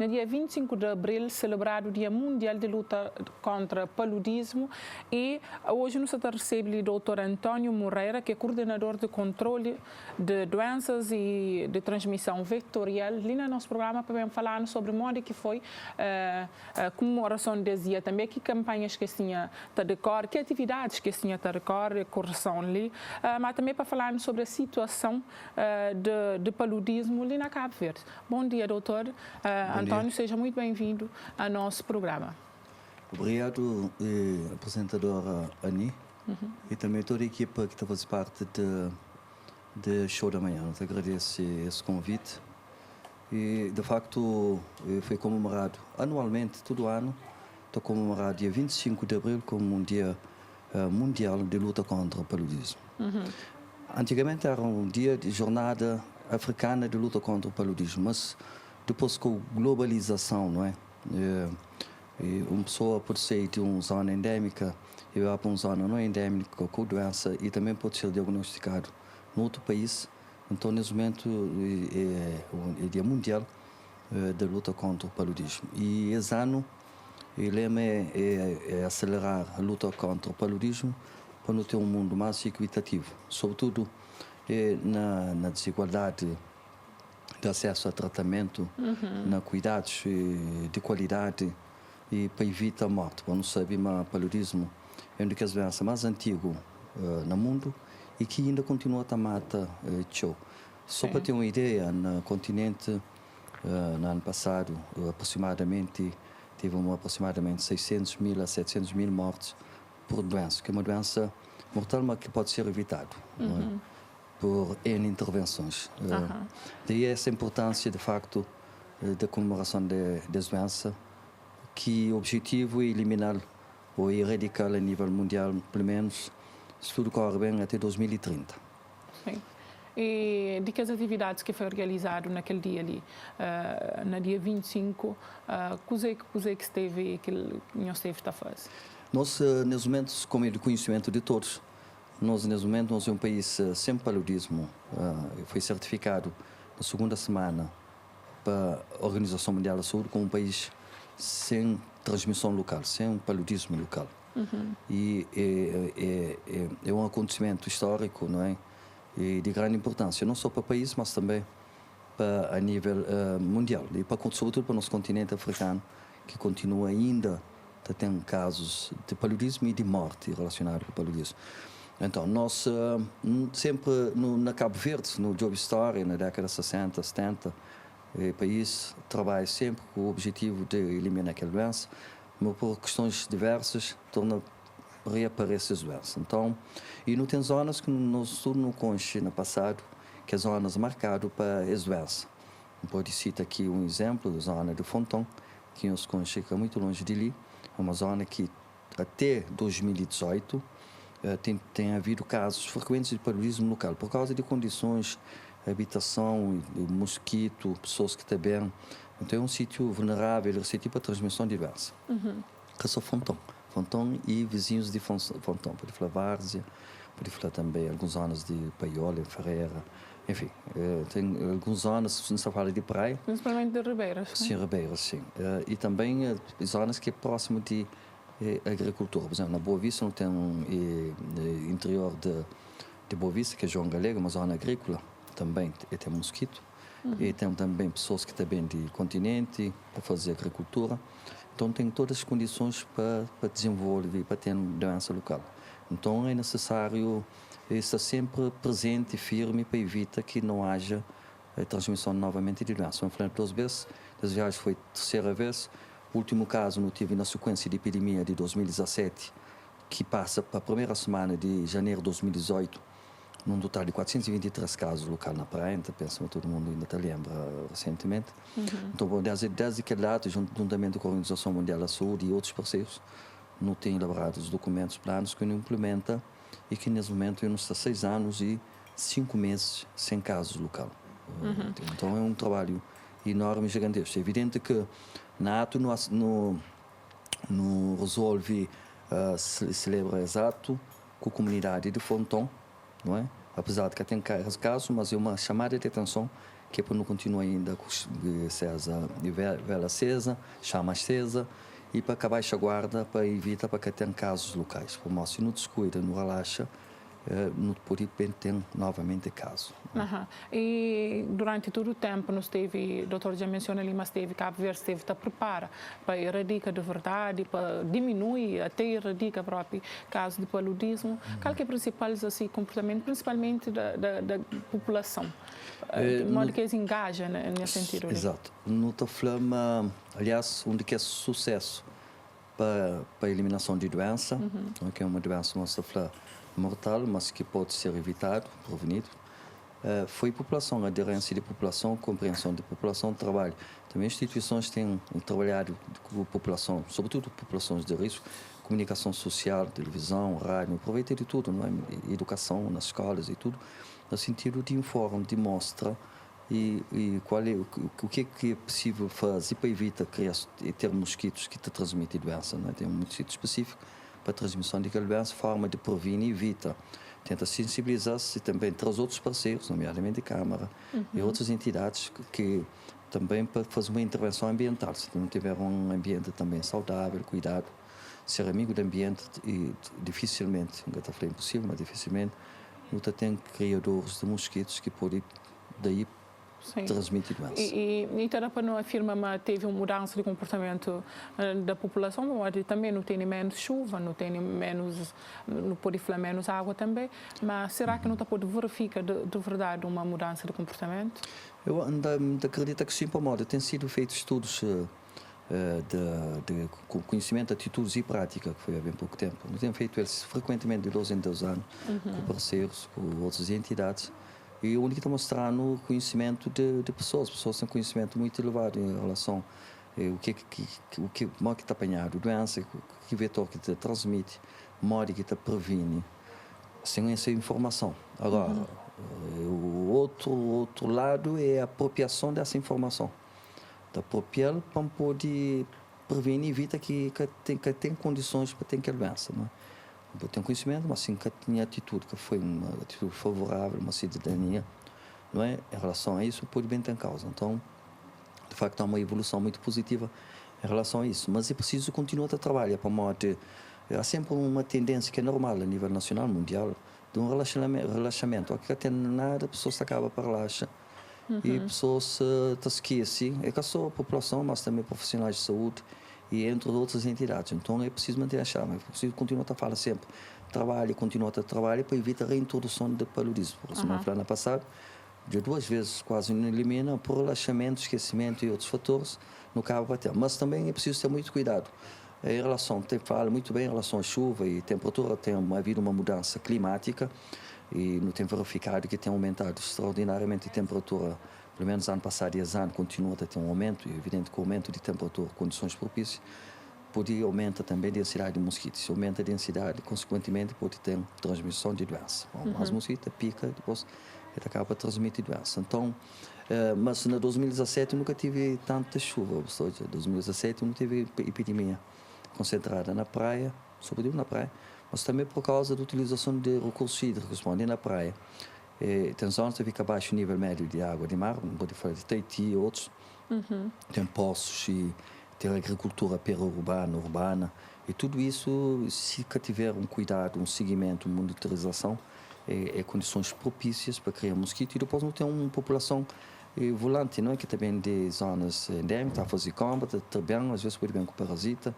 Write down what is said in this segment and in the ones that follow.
no dia 25 de abril, celebrado o Dia Mundial de Luta contra o Paludismo, e hoje nós recebemos o Dr. Antônio Moreira, que é coordenador de controle de doenças e de transmissão vetorial, ali no nosso programa para falar sobre o modo que foi a comemoração desse dia, também que campanhas que tinha de decor, que atividades que tinha de decor, correção ali, mas também para falar sobre a situação de paludismo ali na Cabo Verde. Bom dia, doutor. Antônio, seja muito bem-vindo ao nosso programa. Obrigado, apresentadora Ani, e também toda a equipa que está fazendo parte de Show da Manhã. Eu agradeço esse convite. E, de facto, foi comemorado anualmente, todo ano, está comemorado dia 25 de abril como um dia mundial de luta contra o paludismo. Antigamente era um dia de jornada africana de luta contra o paludismo, mas depois com a globalização, não é? Uma pessoa pode sair de uma zona endémica e vai para uma zona não endémica com doença e também pode ser diagnosticado em outro país. Então, nesse momento, é o Dia Mundial da Luta contra o Paludismo. E esse ano, o lema é acelerar a luta contra o paludismo para não ter um mundo mais equitativo, sobretudo na desigualdade de acesso a tratamento, na cuidados de qualidade e para evitar a morte. Para não saber, mas o paludismo é uma das doenças mais antigas no mundo e que ainda continua a matar tchau. Só para ter uma ideia, no continente, no ano passado, tivemos aproximadamente 600 mil a 700 mil mortes por doença, que é uma doença mortal, mas que pode ser evitada por N intervenções. Daí essa importância, de facto, da comemoração das doenças, que o objetivo é eliminar ou erradicar a nível mundial, pelo menos, se tudo corre bem, até 2030. Sim. E de que as atividades que foi realizado naquele dia ali, no dia 25, que esteve, que nós esteve a fazer? Nós, nesse momento, como é de conhecimento de todos, nós, nesse momento, nós é um país sem paludismo. Foi certificado na segunda semana para a Organização Mundial da Saúde como um país sem transmissão local, sem paludismo local. E é um acontecimento histórico, não é? E de grande importância, não só para o país, mas também para a nível mundial. E sobretudo para o nosso continente africano, que continua ainda a ter casos de paludismo e de morte relacionados com o paludismo. Então, nós sempre na Cabo Verde, no Job Story, na década de 60, 70, o país trabalha sempre com o objetivo de eliminar aquela doença, mas por questões diversas, torna reaparecer as doenças. Então, e não tem zonas que nós tudo não conhece no passado, que é zonas marcadas para as doenças. Pode citar aqui um exemplo, a zona de Fonton, que nós conhecemos que é muito longe de ali, é uma zona que até 2018 tem havido casos frequentes de paludismo local, por causa de condições, habitação, mosquito, pessoas que também. Então é um sítio vulnerável, é um sítio para transmissão diversa. Que é só Fonton e vizinhos de Fonton, pode falar Várzea, pode falar também algumas zonas de Paiola, Ferreira, enfim, tem algumas zonas, se não se fala de praia. Principalmente de Ribeiras. Sim, Ribeiras, sim. E também zonas que é próximo de agricultura. Por exemplo, na Boa Vista não tem interior de Boa Vista, que é João Galego, uma zona agrícola, também tem mosquito. E tem também pessoas que também de continente para fazer agricultura. Então tem todas as condições para desenvolver, para ter doença local. Então é necessário estar sempre presente e firme para evitar que não haja transmissão novamente de doença. Eu falei 2 vezes, das viagens foi a 3ª vez. O último caso não tive na sequência de epidemia de 2017, que passa para a primeira semana de janeiro de 2018, num total de 423 casos local na praia, então penso que todo mundo ainda lembra recentemente. Então, desde aquele data, juntamente com a Organização Mundial da Saúde e outros parceiros, não tem elaborado os documentos, planos que não implementa e que nesse momento não está 6 anos e 5 meses sem casos local. Então é um trabalho enorme e gigantesco. É evidente que na ato não resolve celebrar exato com a comunidade de Fonton, não é? Apesar de que tem casos, mas é uma chamada de atenção que é para não continuar ainda com vela acesa, chama acesa, e para acabar esta guarda, para evitar para que tenha casos locais. Como se não descuida, não relaxa, não pode ter novamente caso. E durante todo o tempo, o doutor já mencionou ali, mas Cabo Verde esteve a preparar para erradicar de verdade, para diminuir, até erradicar o próprio caso de paludismo. Qual que é o principal assim, comportamento, principalmente da população? De modo que eles engajam nesse sentido? Exato. No Flama, aliás, onde que é sucesso para a eliminação de doença, que é uma doença, nossa flor, mortal, mas que pode ser evitado, prevenido. Foi a população, a aderência da população, a compreensão da população, trabalho. Também instituições têm trabalhado com a população, sobretudo populações de risco, comunicação social, televisão, rádio, aproveita de tudo, não é? Educação nas escolas e tudo, no sentido de informar, de mostrar qual é o que é possível fazer para evitar criar e ter mosquitos que te transmitem doença, não é? Tem um mosquito específico para a transmissão daquela doença, forma de prevenir e evita. Tenta sensibilizar-se também entre os outros parceiros, nomeadamente a Câmara e outras entidades que também para fazer uma intervenção ambiental. Se não tiver um ambiente também saudável, cuidado, ser amigo do ambiente e dificilmente, nunca está falando impossível, mas dificilmente, não tem criadores de mosquitos que podem daí transmitir doença. E para não afirma que teve uma mudança de comportamento da população, mas também não tem menos chuva, não tem menos, não pode falar menos água também, mas será que não pode verificar de verdade uma mudança de comportamento? Eu acredito que sim, para modo. Tem sido feitos estudos de conhecimento, atitudes e prática, que foi há bem pouco tempo. Eu tenho feito eles frequentemente de 2 em 2 anos, com parceiros, com outras entidades. E o único que está mostrando o conhecimento de pessoas. As pessoas têm conhecimento muito elevado em relação ao que está apanhado, doença, que vetor que te transmite, modo que te previne, sem essa informação. Agora, o outro lado é a apropriação dessa informação. Da apropriá-la para poder prevenir e evitar que tem condições para ter aquela doença, não é? Eu tenho conhecimento, mas sim que tinha atitude, que foi uma atitude favorável, uma cidadania, não é? Em relação a isso, pode bem ter causa. Então, de facto, há uma evolução muito positiva em relação a isso. Mas é preciso continuar a trabalhar para modo. Há sempre uma tendência que é normal a nível nacional, mundial, de um relaxamento. Aqui até nada, a pessoa se acaba para relaxar. E a pessoa se esquece. É que só a população, mas também profissionais de saúde, e entre outras entidades. Então é preciso manter a chama, é preciso continuar a falar sempre. Continuar a trabalhar para evitar a reintrodução do paludismo. Por semana passada, de 2 vezes quase não elimina por relaxamento, esquecimento e outros fatores no cabo bater. Mas também é preciso ter muito cuidado. Em relação, fala muito bem em relação à chuva e temperatura, tem havido uma mudança climática e não tem verificado que tem aumentado extraordinariamente a temperatura. Pelo menos ano passado e esse ano continua a ter um aumento, e é evidente que o aumento de temperatura, condições propícias, pode aumentar também a densidade de mosquitos. Se aumenta a densidade, consequentemente, pode ter transmissão de doença. Mas mosquito pica, depois ele acaba transmitir doença. Então, mas na 2017 eu nunca tive tanta chuva, ou seja, em 2017 eu não tive epidemia concentrada na praia, sobretudo na praia, mas também por causa da utilização de recursos hídricos, na praia. Tem zonas que fica abaixo do nível médio de água de mar, não pode falar de Tahiti e outros. Tem poços e tem agricultura urbana. E tudo isso, se tiver um cuidado, um seguimento, uma monitorização, é condições propícias para criar mosquito. E depois não tem uma população volante, não é? Que também de zonas endêmicas, está a fazer combate, também, às vezes pode bem com parasita.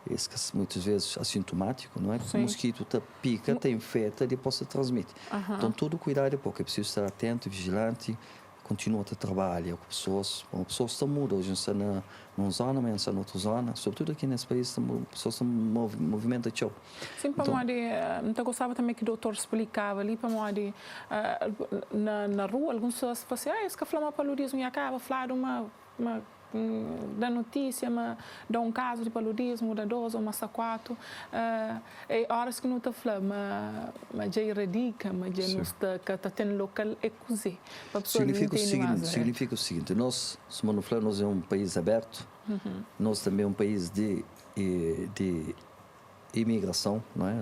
Esse muitas vezes assintomático, não é? Porque o mosquito pica, tem infecta e depois se transmite. Então, todo cuidado é pouco. É preciso estar atento, vigilante, continuar a trabalhar com pessoas. As pessoas estão mudas. Hoje está numa zona, amanhã está noutra zona. Sobretudo aqui nesse país, as pessoas estão em movimento de show. Sim, para então, eu gostava também que o doutor explicava ali, para na rua, algumas pessoas falam assim, esse que fala paludismo e acaba falar uma da notícia, de um caso de paludismo, da dose ou massa 4, é horas que não está falando, mas já erradica, mas já não está tendo local é cozer. Significa o seguinte, nós, se não falar, nós é um país aberto, nós também é um país de imigração, não é?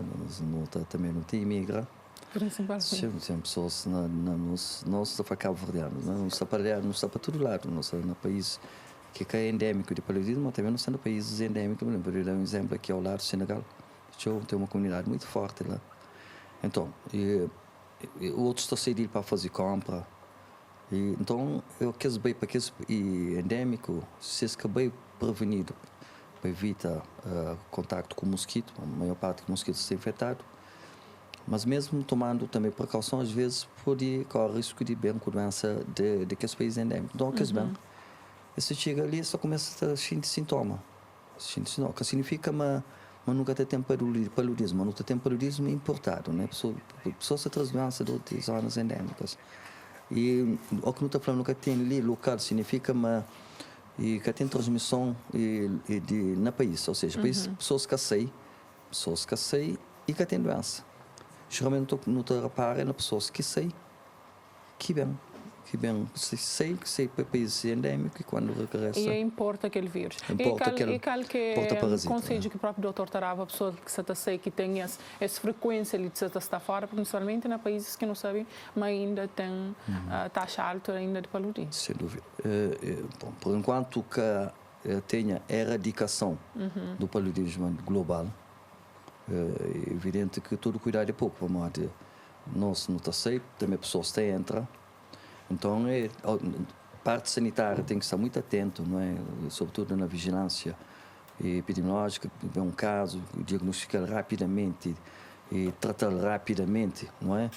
Nós também não tem imigra, Principalmente. Tem pessoas nós só para Cabo Verdeanos, não está para todo lado, não está no país que é endêmico de paludismo, mas também não está no país endêmico. Vou dar um exemplo aqui ao lado do Senegal. Tem uma comunidade muito forte lá. Então, outros estão saindo para fazer compra. Então, eu quero bem para aqueles endêmico, se é bem prevenido, para evitar contato com o mosquito, a maior parte dos mosquitos está infectado. Mas mesmo tomando também precaução, às vezes pode correr risco de bem com doença de aqueles países endêmicos. Então, aqueles bem, você chega ali e só começa a sentir sintoma. Que significa que nunca tem paludismo, mas nunca tem paludismo importado, né? Pessoas se traz doença de outras zonas endêmicas. E o que não está falando, nunca tem ali local, significa que tem transmissão na país, ou seja, pessoas que saem e que têm doença. Geralmente não te repara nas pessoas que saem, que bem, sei para países endêmicos e quando regressa. E importa aquele vírus. Importa aquele parasita. Conselho que o próprio doutor Tarava, a pessoa que se sei que tem essa frequência ali de se estar fora, principalmente em países que não sabem, mas ainda tem taxa alta ainda de paludismo. Sem dúvida. Bom, por enquanto que tenha erradicação do paludismo global, é evidente que todo cuidado é pouco, vamos dizer. Nós não está safe, também pessoas que entram. Então, a parte sanitária tem que estar muito atento, não é? Sobretudo na vigilância epidemiológica, é um caso, diagnosticar rapidamente e tratar rapidamente, não é?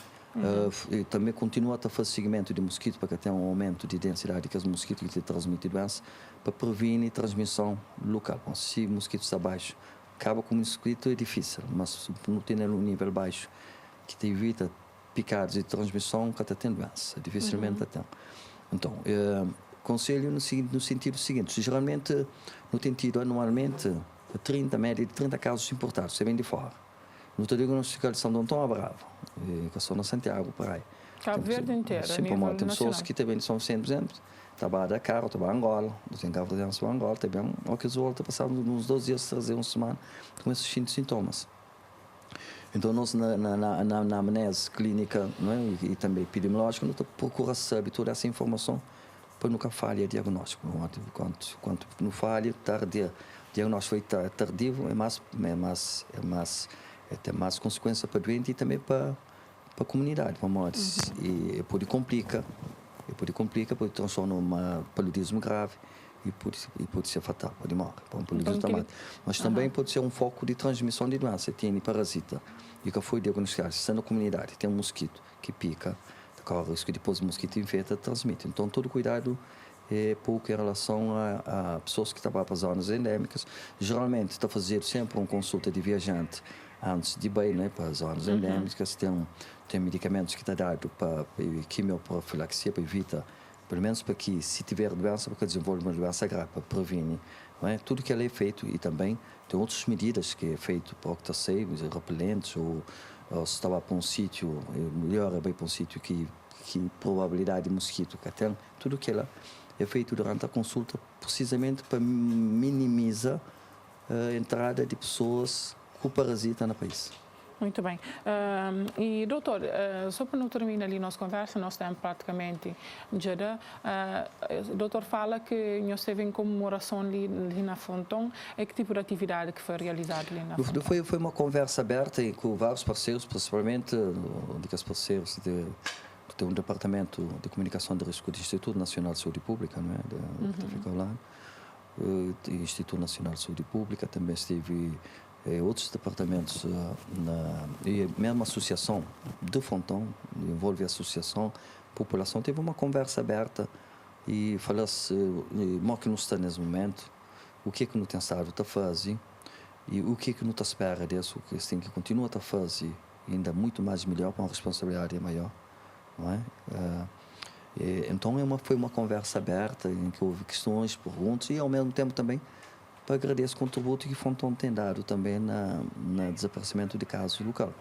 E também continua a fazer seguimento de mosquitos para que tenha um aumento de densidade que os mosquitos que transmitem doença para prevenir transmissão local. Bom, se o mosquito está baixo, acaba com o mosquito é difícil, mas se não tem um nível baixo que te evita picados e transmissão, que tem doença, dificilmente tem. Então, conselho no sentido seguinte, geralmente não tem tido anualmente média de 30 casos importados, se vem de fora. No diagnóstico de São Antão a Bravo, que são na Santiago, para aí. Cabo Verde inteiro, sim, tem pessoas que também são 100%, estava a Dakar, estava a Angola, tem Cabo Verde, estava a Angola, também, ao que volta, passado uns 12 dias, 13 uma semana, começam a sentir sintomas. Então, nós, na anamnese clínica, não é? E também epidemiológica, nós procuramos saber toda essa informação para nunca falhar diagnóstico. Quando não falha, diagnóstico foi tardio, tem mais consequência para o doente e também para a comunidade, e pode complicar, pode transformar num paludismo grave e pode ser fatal, pode morrer, um paludismo traumático. Mas também pode ser um foco de transmissão de doença, tem parasita e que foi diagnosticado, se na comunidade tem um mosquito que pica, corre o risco de depois o mosquito infecta, transmite. Então, todo cuidado é pouco em relação a pessoas que trabalham para as zonas endêmicas. Geralmente, está a fazer sempre uma consulta de viajante antes de ir, né, para as zonas endêmicas. Tem medicamentos que está dado para quimioprofilaxia, para evitar, pelo menos para que, se tiver doença, para que desenvolva uma doença grave, para prevenir. Não é? Tudo que é feito, e também tem outras medidas que é feito para o que está safe, repelentes, ou se estava para um sítio, melhor é bem para um sítio que probabilidade de mosquito que tem. Tudo que é feito durante a consulta, precisamente para minimizar a entrada de pessoas com parasita no país. Muito bem. E, doutor, só para não terminar ali a nossa conversa, nós temos praticamente já. O doutor fala que nós teve em comemoração ali na Fonton. Que tipo de atividade que foi realizada ali na Fonton? Foi uma conversa aberta com vários parceiros, principalmente os parceiros tem um departamento de comunicação de risco do Instituto Nacional de Saúde Pública, não é? Que fica lá. O Instituto Nacional de Saúde Pública também esteve outros departamentos e mesmo a associação de Fonton, envolve a associação, a população, teve uma conversa aberta e falou-se o que não está nesse momento, o que não tem estado a fazer e o que não está à espera disso, o que tem que continuar a fazer ainda muito mais melhor, com uma responsabilidade maior. Não é? Então foi uma conversa aberta em que houve questões, perguntas e ao mesmo tempo também para agradecer o contributo que Fonton tem dado também no desaparecimento de casos local.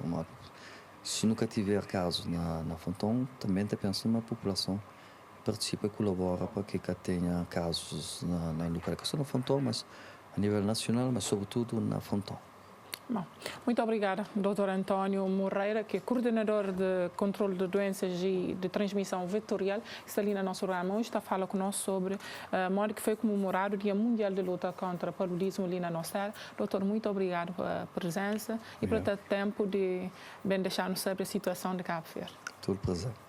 Se nunca tiver casos na Fonton, também está pensando na população participa e colabora para que tenha casos na localização na Fonton, mas a nível nacional, mas sobretudo na Fonton. Bom, muito obrigada, Dr. António Moreira, que é coordenador de controle de doenças e de transmissão vetorial, que está ali na nossa programa. Hoje está a falar conosco sobre a modo que foi comemorado o Dia Mundial de Luta contra o Paludismo ali na nossa área. Doutor, muito obrigado pela presença e por ter tempo de bem deixar-nos saber a situação de Cabo Verde. Todo prazer.